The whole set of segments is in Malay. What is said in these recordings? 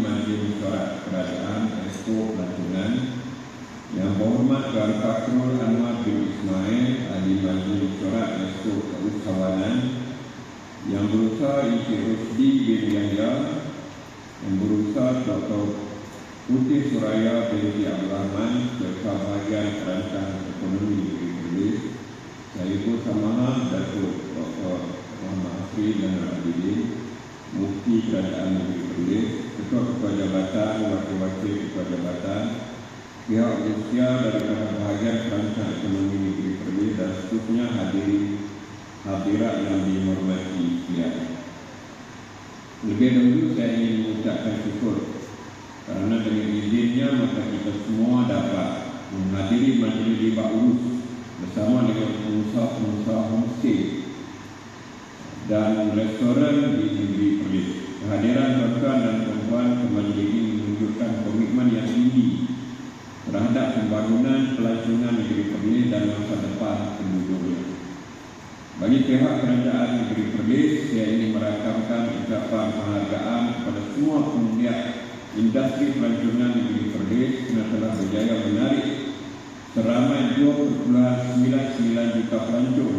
Majlis Mesyuarat Kerajaan Esko Pelancongan, Yang Berhormat Tuan Fakrul Anwar bin Ismail, Ahli Majlis Mesyuarat Esko Kawanan, Yang Berusaha Encik Rusdi bin Yahya, Yang Berusaha Dr. Putih Suraya binti Abdul Rahman, serta bahagian Perancang Ekonomi Negeri Perlis, saya bersama Datuk Dr. Muhammad Hafri dan Abidin, Mufti Kerajaan Negeri Perlis, Ketua-Ketua Jabatan, Wakil-Wakil Ketua Jabatan, pihak usia daripada bahagian Perancang Ekonomi Negeri Perlis, dan seterusnya hadirat yang dihormati sekalian. Lebih dahulu saya ingin mengucapkan syukur kerana dengan izinnya maka kita semua dapat menghadiri majlis riba urus bersama dengan pengusaha-pengusaha homestay dan restoran di negeri Perlis. Kehadiran tuan-tuan dan puan-puan ke majlis ini menunjukkan komitmen yang tinggi terhadap pembangunan pelancongan negeri Perlis dan masa depan penduduknya. Bagi pihak Kerajaan Negeri Perlis, saya ingin merakamkan ucapan penghargaan kepada semua penggiat industri pelancongan negeri Perlis kerana telah berjaya menarik seramai 2.99 juta pelancong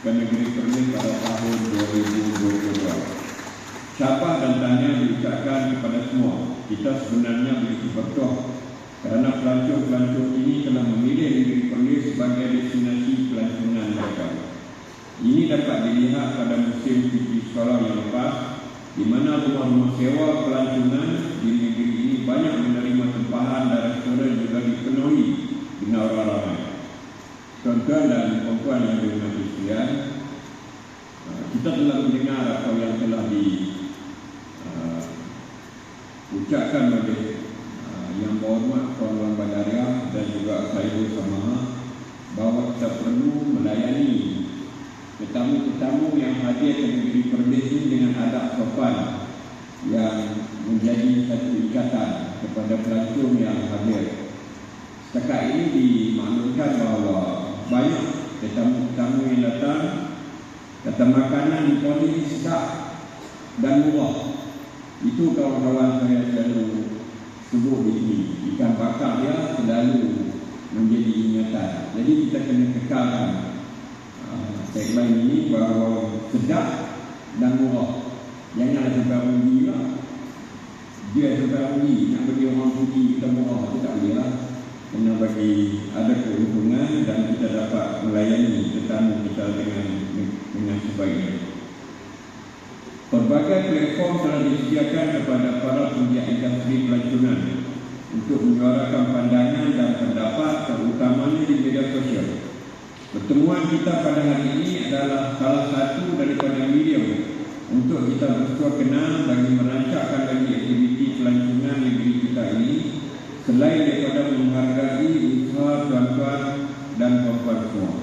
ke negeri Perlis pada tahun 2022. Syabas dan tahniah diucapkan kepada semua. Kita sebenarnya begitu berdoa kerana pelancong-pelancong ini telah memilih negeri Perlis sebagai destinasi pelancongan mereka. Ini dapat dilihat pada musim cuti sekolah yang lepas, di mana rumah-rumah sewa pelancongan di negeri ini banyak menerima tempahan dan restoran juga dipenuhi dengan orang ramai. Tuan-tuan dan puan-puan yang dirahmati sekalian, kita telah mendengar apa yang telah diucapkan oleh Yang Berhormat Tuan Wan Badariah dan juga saya bersama bahawa kita perlu melayani tetamu-tetamu yang hadir ke negeri Perlis ini dengan adab sopan yang menjadi satu ikatan kepada pelancong yang hadir. Setakat ini dimaklumkan bahawa banyak tetamu-tetamu yang datang kata makanan di Perlis sedap dan murah. Itu kawan-kawan saya selalu sebut di sini. Ikan bakar dia selalu menjadi ingatan. Jadi kita kena kekalkan tagline ini bahawa sedap dan murah. Janganlah sampai rugi lah. Dia sampai rugi nak bagi orang rugi kita murah, itu tak boleh lah. Kena bagi ada keuntungan dan kita dapat melayani tetamu kita dengan sebaiknya. Pelbagai platform telah disediakan kepada para penggiat industri pelancongan untuk menyuarakan pandangan dan pendapat terutamanya di media sosial. Pertemuan kita pada hari ini adalah salah satu daripada medium untuk kita bersuah kenal bagi merancangkan lagi aktiviti pelancongan negeri kita ini, selain daripada menghargai usaha tuan-tuan dan puan-puan semua.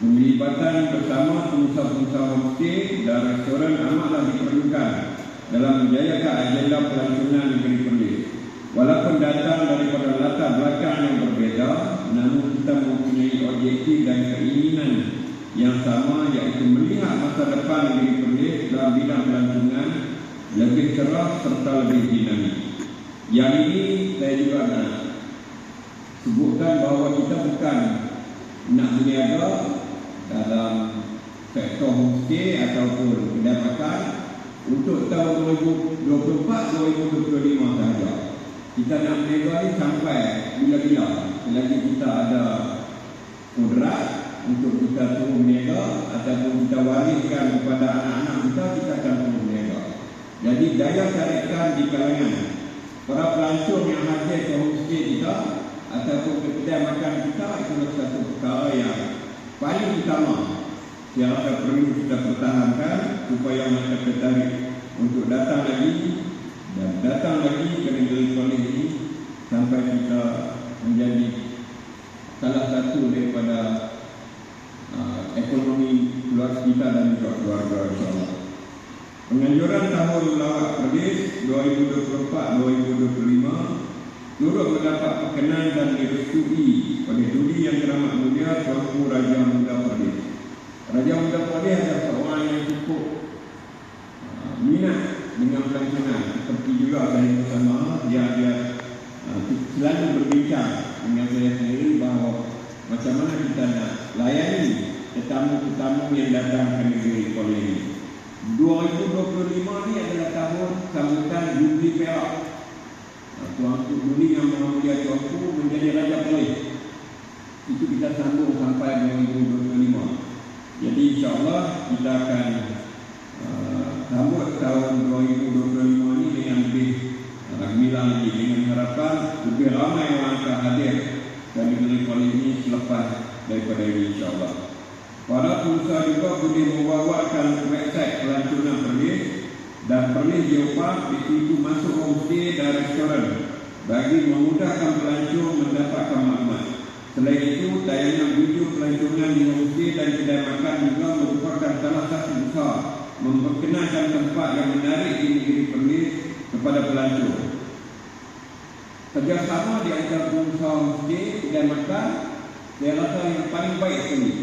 Penglibatan bersama pengusaha-pengusaha homestay dan restoran amatlah diperlukan dalam menjayakan agenda pelancongan negeri Perlis. Walaupun datang daripada latar belakang yang berbeza, namun kita mempunyai objektif dan keinginan yang sama, iaitu melihat masa depan negeri Perlis dalam bidang pelancongan lebih cerah serta lebih dinamik. Yang ini saya juga nak sebutkan bahawa kita bukan nak berniaga dalam sektor homestay ataupun kedai makan untuk tahun 2024-2025 sahaja. Kita nak berniaga ni sampai bila-bila. Selagi kita ada kodrat untuk kita terus berniaga ataupun kita wariskan kepada anak-anak kita, kita akan terus berniaga. Jadi daya tarikan di kalangan para pelancong yang hadir ke homestay kita ataupun ke kedai makan kita, itu satu perkara yang paling utama yang akan perlu kita pertahankan supaya mereka tertarik untuk datang lagi dan datang lagi ke negeri Perlis ini sampai kita menjadi salah satu daripada ekonomi keluarga kita dan juga keluarga insyaAllah. Penganjuran tahun lawak Perlis 2024-2025 turut mendapat perkenan dan direstui oleh Duli Yang Teramat Mulia Tuanku Raja Muda Perlis. Raja Muda Perlis adalah seorang yang cukup minat dengan pelancongan. Seperti juga saya bersama dia selalu berbincang dengan saya sendiri bahawa macam mana kita nak layani tetamu-tetamu yang datang ke negeri Kuala ini. 2025 ni adalah tahun sambutan Jubli Perak. Tuanku Budi yang Mulia Tuanku menjadi Raja Kuala. Itu kita sambung sampai 2025. Jadi insyaAllah kita akan sambut tahun 2025 ini dengan lebih gemilang lagi, dengan harapan lebih ramai orang akan hadir dan negeri Kuala ini selepas daripada ini insyaAllah. Para pengusaha juga boleh membawakan website pelancongan Perlis dan Perlis Geopark di pintu masuk homestay dan restoran bagi memudahkan pelancong mendapatkan maklumat. Selain itu, tayangan video pelancongan di homestay dan kedai makan juga merupakan salah satu usaha memperkenalkan tempat yang menarik di negeri Perlis kepada pelancong. Kerjasama di antara pengusaha homestay, kedai makan, saya rasa yang paling baik sekali.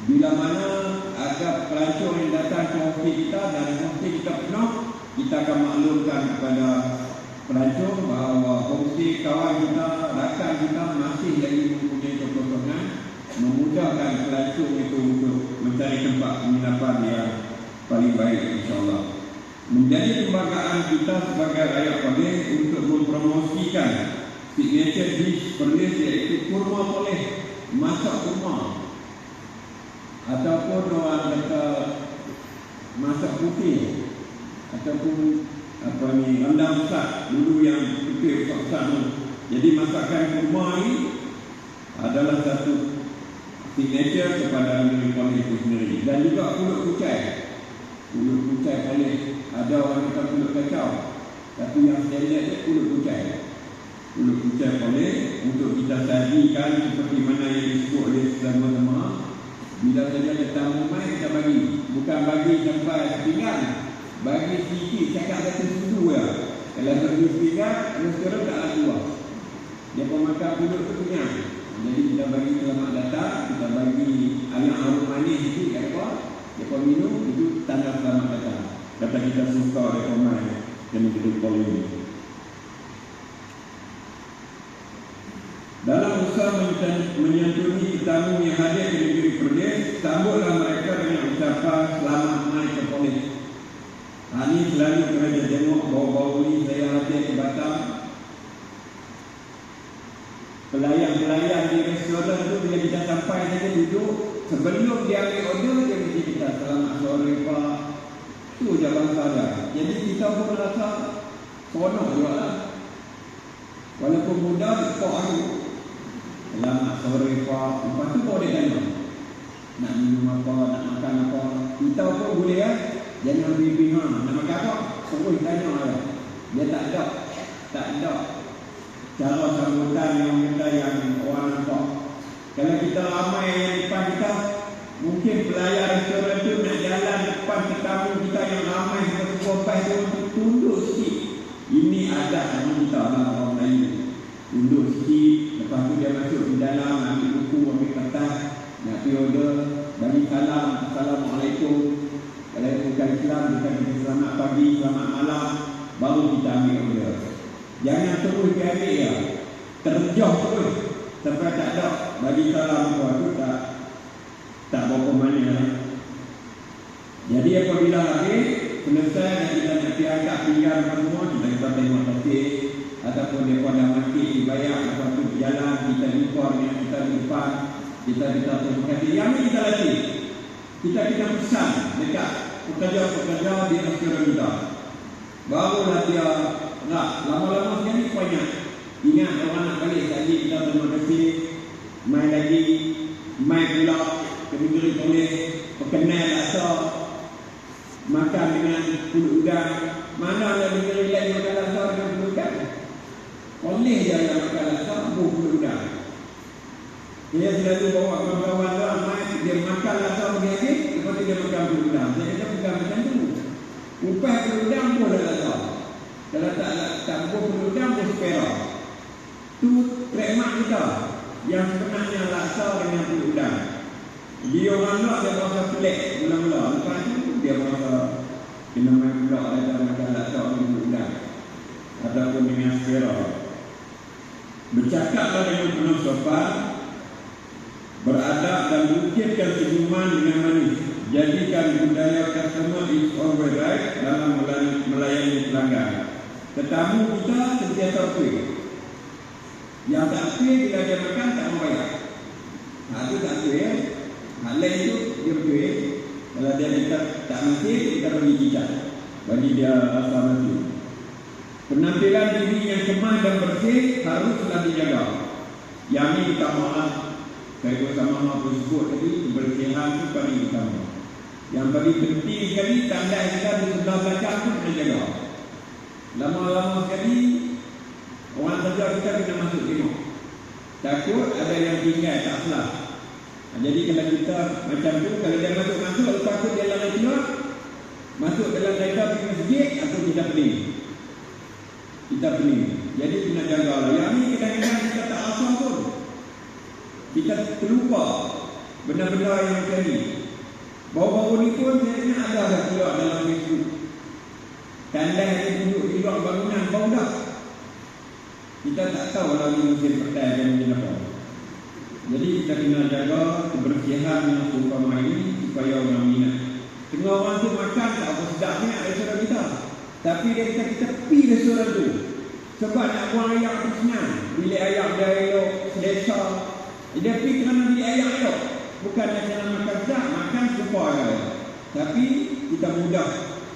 Bila mana ada pelancong yang datang ke homestay kita dan homestay kita penuh, kita akan maklumkan kepada pelancong bahawa homestay kawan kita, rakan kita masih lagi mempunyai kekosongan, memudahkan pelancong itu untuk mencari tempat penginapan yang paling baik insyaAllah. Menjadi kebanggaan kita sebagai rakyat Perlis untuk mempromosikan signature dish Perlis iaitu kurma Perlis, masak kurma ataupun orang kata masak putih ataupun rendang besar dulu yang putih besar. Jadi masakan kurma ini adalah satu signature kepada negeri Perlis itu sendiri. Dan juga pulut kucai Perlis. Ada orang kata pulut kacau, tapi yang saya lihat itu pulut kucai Perlis untuk kita sajikan seperti mana yang disebut oleh selama-lama. Bila saja tetamu mai kita bagi, bukan bagi sampai pinggan, bagi sikit, cakap kata susu ya. Kalau bagi pinggan, restoran tak ada luar. Dia pemakan pulut tu kenyang. Jadi kita bagi selamat datang, kita bagi ayam harum manis itu kat luar. Dia pun minum, itu tanda selamat datang. Kata kita suka dia pemain yang kita Kuala ini. Dalam usaha menyantuni tetamu yang hadir di negeri Perlis, sambutlah mereka dengan ucapan selamat mai ke Perlis. Ini selalu kerja tengok bau-bau ni saya hadir ke Batam. Pelayan-pelayan di restoran tu bila kita sampai saja duduk, sebelum dia ambil order dia mesti kita selamat sore Pak. Itu je bangsa dia. Jadi kita pun rasa seronok juga lah. Walaupun muda, kok aku selamat sore Pak. Lepas tu kau dia tanya nak minum apa, nak makan apa. Kita pun boleh ya. Jangan bingung nak makan apa. Terus tanya dia. Dia tak ada cara sambutan yang kita yang orang nampak. Kalau kita ramai yang depan kita, mungkin pelayan restoran tu nak jalan depan tetamu kita yang ramai seperti kompas tu untuk tunduk sikit. Ini adat yang kita lah orang Melayu. Tunduk sikit, lepas tu dia masuk di dalam, ambil buku, ambil kertas, nak pergi order, bagi salam, Assalamualaikum. Kalau bukan Islam, kita kata selamat pagi, selamat malam, baru kita ambil order. Jangan terus dia ambil ya, terjauh terus sampai tak ada bagi salam tu tak berapa mana lah. Jadi apabila habis selesai dan kita nak pergi angkat pinggan semua, kita tengok tasik ataupun dia dah mati dibayar, lepas tu berjalan, kita jumpa dengan kita di depan, kita terima kasih. Yang ni kita latih, kita pesan dekat pekerja-pekerja di restoran kita, barulah dia nak lama-lama sekali banyak ingat orang nak balik lagi, kita terima kasih. Mai lagi, mai pula ke negeri Perlis, perkenal rasa makan dengan pulut udang. Mana ada negeri lain makan rasa dengan pulut udang? Perlis je yang makan rasa pulut udang. Dia selalu bawa kawan-kawan dia, mai dia makan rasa begini, lepas tu dia makan pulut udang. Saya kata bukan macam tu. Upah pulut udang pun ada rasa. Kalau tak pulut udang pun sepera. Tu trademark kita yang sebenarnya rasa dengan pulut udang. Dia orang nak dia rasa pelik mula-mula, lepas tu dia rasa kena main pula ada macam tak orang undang ataupun dengan spera. Bercakaplah dengan penuh sopan, beradab dan ukirkan senyuman dengan manis. Jadikan budaya customer is always right dalam melayani pelanggan. Tetamu kita sentiasa free. Yang tak free bila dia makan tak membayar. Itu tak free. Hal lain itu dia free. Kalau dia minta tak mati, kita bagi cicak, bagi dia rasa mati. Penampilan diri yang kemah dan bersih haruslah dijaga. Yang ini utamalah. Saya bersama apa sebut tadi, kebersihan itu paling utama. Yang bagi penting sekali, tanda kita di sebelah belakang itu kena jaga. Lama-lama sekali, orang kerja kita kena masuk tengok. Takut ada yang tinggal, tak salah. Jadi kalau kita macam tu, kalau dia masuk-masuk, lepas tu dia lari keluar, masuk dalam kereta pergi masjid, atau kita pening. Kita pening. Jadi kena jaga lah. Yang ni kadang-kadang kita tak asal pun. Kita terlupa benda-benda yang macam ni. Baru-baru ni pun saya ingat ada dah keluar dalam Facebook. Tanda yang duduk di luar bangunan, bau dah. Kita tak tahu lagi musim pertai dan macam apa. Jadi kita kena jaga kebersihan yang seumpama ini supaya orang minat. Tengah orang tu makan tak apa sedapnya restoran kita. Tapi dia kata kita pergi restoran tu. Sebab nak buang ayak tu senang. Bilik ayak dia elok, selesa. Dia pergi kerana bilik ayak elok. Bukan nak makan sedap, makan sepa dia. Tapi kita mudah.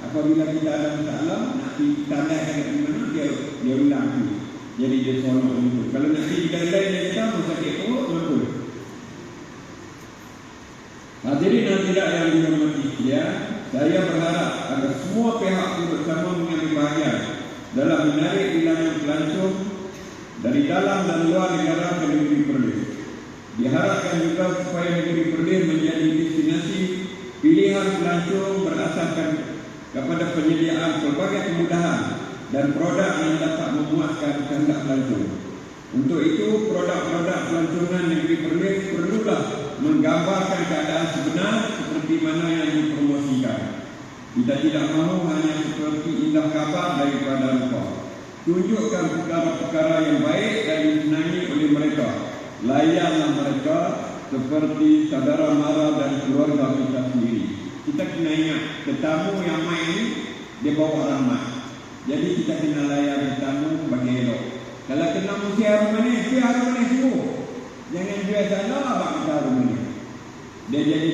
Apabila kita ada masalah, nak pergi tandakan kat mana, dia ulang tu. Jadi dia seronok itu. Kalau nak pergi lain-lain yang kita, pun sakit perut, mampu. Hadirin dan tidak yang dihormati sekalian, saya berharap agar semua pihak bersama mengambil bahagian dalam menarik bilangan pelancong dari dalam dan luar negara ke negeri Perlis. Diharapkan juga supaya negeri Perlis menjadi destinasi pilihan pelancong berdasarkan kepada penyediaan pelbagai kemudahan dan produk yang dapat memuaskan kehendak pelancong. Untuk itu, produk-produk pelancongan negeri Perlis perlulah menggambarkan keadaan sebenar seperti mana yang dipromosikan. Kita tidak mahu hanya seperti indah kabar daripada rupa. Tunjukkan perkara-perkara yang baik dan disenangi oleh mereka. Layaklah mereka seperti saudara mara dan keluarga kita sendiri. Kita kena ingat, tetamu yang main ni, dia bawa rahmat. Jadi kita kena layan tetamu bagi elok. Kalau kena musim harum manis, dia harum manis semua. Jangan jual sana, abang kita harum manis. Dia jadi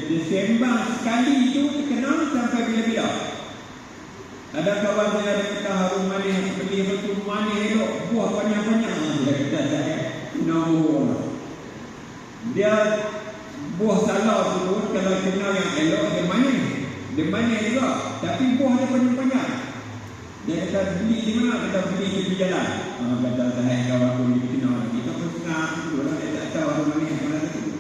dia sembang sekali itu terkenal sampai bila-bila. Ada kawan saya ada kata harum manis, beli betul manis elok, buah banyak-banyak. Dia kata saya, no. Dia buah salah tu kalau kenal yang elok dia manis. Dia manis juga, tapi buah dia banyak-banyak. Dia kata beli di mana? Kita beli di jalan. Kata saya kawan aku ni kenal. Kita pun tengah tu lah, dia tak tahu harum manis mana tu.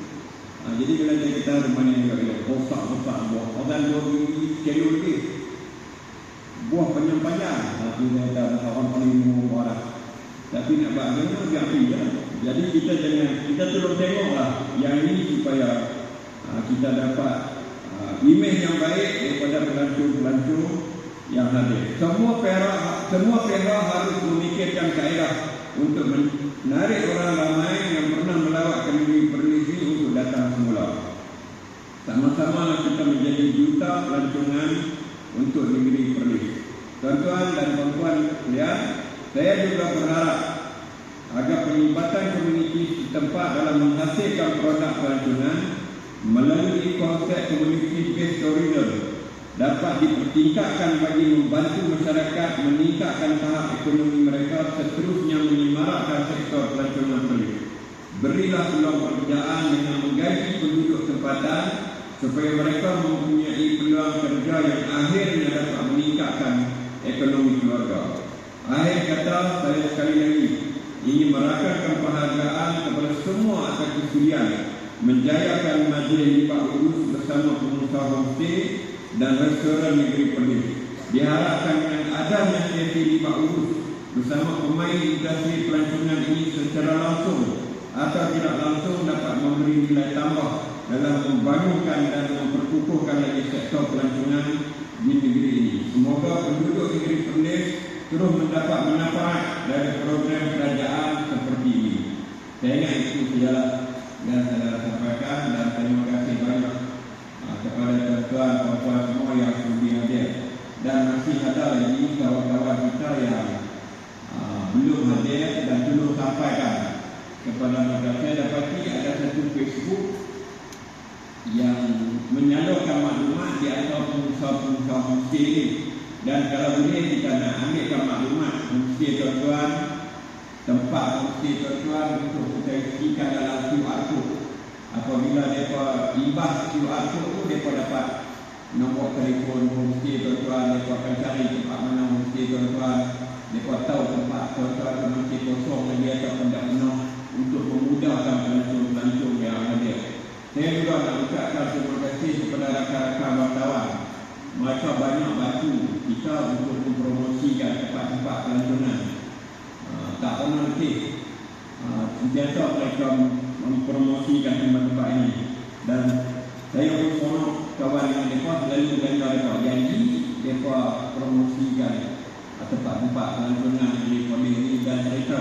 Jadi bila dia kata harum manis elok, rosak-rosak buah. Orang 2 kilo lebih. Buah panjang-panjang. Tapi dia kata orang paling umur orang. Tapi nak buat bagaimana, dia pergi je. Jadi kita tolong tengoklah yang ini supaya kita dapat imej yang baik daripada pelancong-pelancong yang hadir. Semua pihak harus memikirkan kaedah untuk menarik orang ramai yang pernah melawat ke negeri Perlis ini untuk datang semula. Sama-sama kita menjadi duta pelancongan untuk negeri Perlis. Tuan-tuan dan puan-puan sekalian, saya juga berharap agar penglibatan komuniti setempat dalam menghasilkan produk pelancongan melalui konsep community based tourism dapat dipertingkatkan bagi membantu masyarakat meningkatkan tahap ekonomi mereka seterusnya menyemarakkan sektor pelancongan Perlis. Berilah peluang pekerjaan dengan menggaji penduduk tempatan supaya mereka mempunyai peluang kerja yang akhirnya dapat meningkatkan ekonomi keluarga. Akhir kata, saya sekali lagi ingin merakamkan penghargaan kepada semua atas kesudian menjayakan majlis Lipat Urus bersama pengusaha homestay dan restoran negeri Perlis. Diharapkan dengan adanya sesi Lipat Urus bersama pemain industri pelancongan ini secara langsung atau tidak langsung dapat memberi nilai tambah dalam membangunkan dan memperkukuhkan lagi sektor pelancongan di negeri ini. Semoga penduduk negeri Perlis terus mendapat manfaat dari program kerajaan seperti ini. Saya ingat itu sajalah yang saya sampaikan, dan terima kasih banyak kepada tuan-tuan, puan-puan semua yang sudi hadir. Dan masih ada lagi kawan-kawan kita yang belum hadir dan belum sampaikan kepada mereka. Saya dapati ada satu Facebook yang menyalurkan maklumat di antara pengusaha-pengusaha homestay ini. Dan kalau boleh kita nak ambilkan maklumat homestay tuan-tuan, tempat homestay tuan-tuan untuk kita isikan dalam QR code. Apabila mereka imbas QR code tu, mereka dapat nombor telefon homestay tuan-tuan, mereka akan cari tempat mana homestay tuan-tuan, mereka tahu tempat tuan-tuan tu masih kosong lagi ataupun tak penuh, untuk memudahkan pelancong-pelancong yang hadir. Saya juga nak ucapkan terima kasih kepada rakan-rakan wartawan. Mereka banyak bantu kita untuk mempromosikan tempat-tempat pelancongan. Tak pernah letih. Sentiasa mereka mempromosikan tempat-tempat ini. Dan saya pun seronok kawan dengan mereka, selalu dengan mereka janji mereka promosikan tempat-tempat pelancongan di Perlis ini, dan mereka